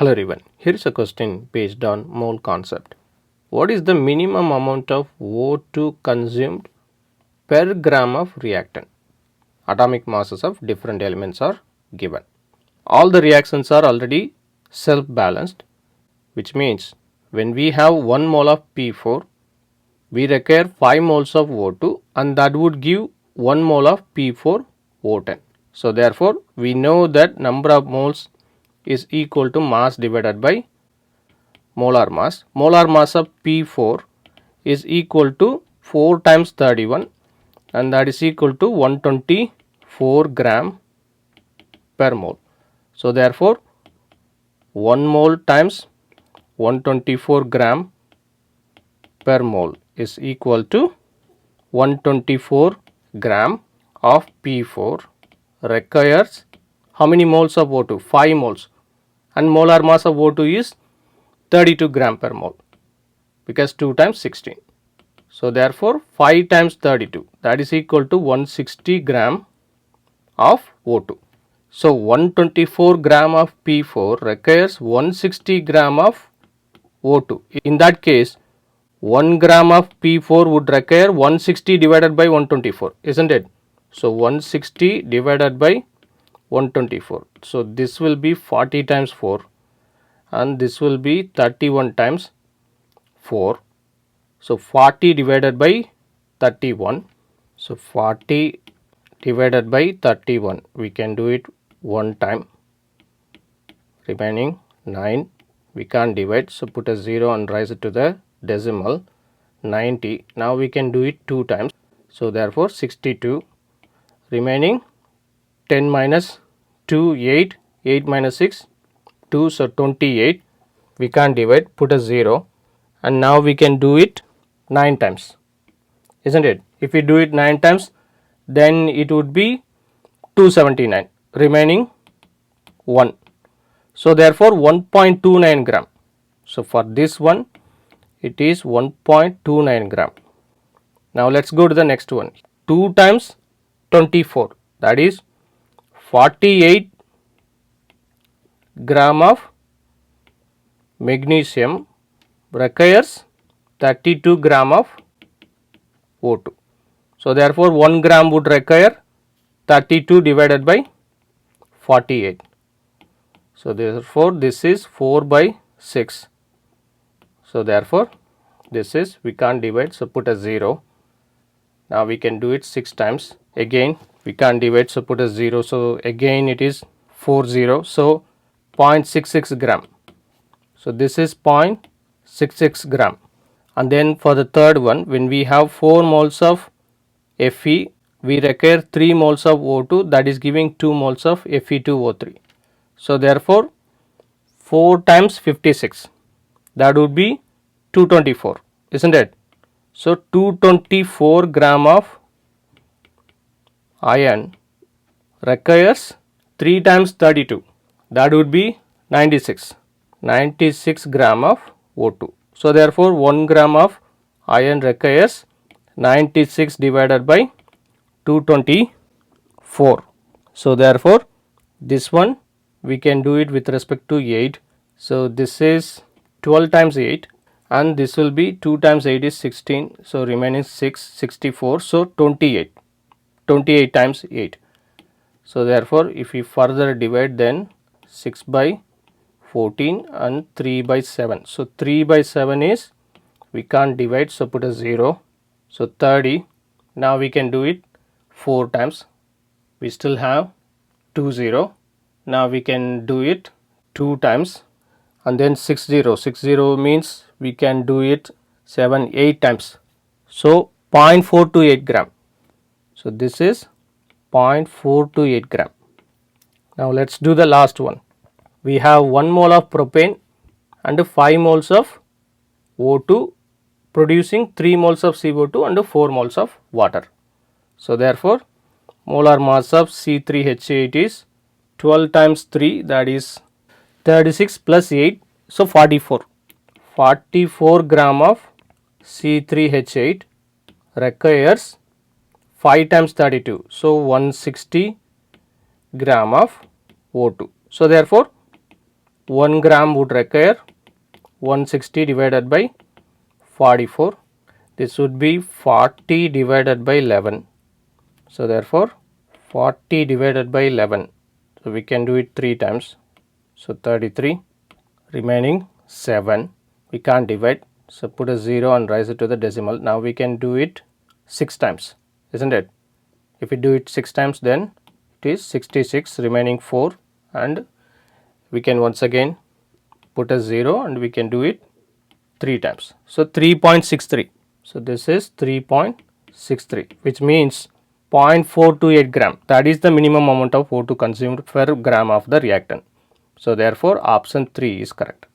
Hello everyone, here is a question based on mole concept. What is the minimum amount of O2 consumed per gram of reactant? Atomic masses of different elements are given. All the reactions are already self-balanced, which means when we have 1 mole of P4, we require 5 moles of O2 and that would give 1 mole of P4O10. So therefore, we know that number of moles is equal to mass divided by molar mass. Molar mass of P4 is equal to 4 times 31 and that is equal to 124 gram per mole. So therefore, 1 mole times 124 gram per mole is equal to 124 gram of P4 requires how many moles of O2? 5 moles, and molar mass of O2 is 32 gram per mole because 2 times 16. So therefore 5 times 32, that is equal to 160 gram of O2. So 124 gram of P4 requires 160 gram of O2. In that case 1 gram of P4 would require 160 divided by 124, isn't it? So 160 divided by 124. So this will be 40 times 4 and this will be 31 times 4. So 40 divided by 31. So 40 divided by 31, we can do it one time. Remaining 9, we can't divide, so put a 0 and raise it to the decimal. 90. Now we can do it 2 times. So therefore 62. Remaining 10 minus 2, 8. 8 minus 6, 2. So 28. We can't divide, put a 0. And now we can do it 9 times. Isn't it? If we do it 9 times, then it would be 279. Remaining 1. So therefore 1.29 gram. So for this one, it is 1.29 gram. Now let's go to the next one. 2 times 24, that is 48 gram of magnesium requires 32 gram of O2. So therefore 1 gram would require 32 divided by 48. So therefore this is 4 by 6. So therefore this is, we can't divide, so put a 0. Now we can do it 6 times. Again we can't divide, so put a 0. So again it is 40. So 0.66 gram. So this is 0.66 gram. And then for the third one, when we have 4 moles of Fe, we require 3 moles of O2, that is giving 2 moles of Fe2O3. So therefore 4 times 56, that would be 224, isn't it? So 224 gram of iron requires 3 times 32, that would be 96 gram of O2. So therefore 1 gram of iron requires 96 divided by 224. So therefore this one we can do it with respect to 8. So this is 12 times 8 and this will be 2 times 8 is 16. So remaining 6, 64. So 28 times 8. So therefore if we further divide, then 6 by 14 and 3 by 7. So 3 by 7 is, we can't divide, so put a 0. So 30. Now we can do it 4 times. We still have 20. Now we can do it 2 times and then 60. 60 means we can do it 7, 8 times. So 0.428 gram. So this is 0.428 gram. Now let's do the last one. We have 1 mole of propane and 5 moles of O2 producing 3 moles of CO2 and 4 moles of water. So therefore molar mass of C3H8 is 12 times 3, that is 36 plus 8, so 44 gram of C3H8 requires 5 times 32, so 160 gram of O2. So therefore 1 gram would require 160 divided by 44. This would be 40 divided by 11. So therefore 40 divided by 11. So we can do it 3 times. So 33, remaining 7. We can't divide. So put a 0 and raise it to the decimal. Now we can do it 6 times, isn't it? If we do it 6 times, then it is 66, remaining 4, and we can once again put a 0 and we can do it 3 times. So 3.63. So this is 3.63, which means 0.428 gram. That is the minimum amount of O2 consumed per gram of the reactant. So therefore option 3 is correct.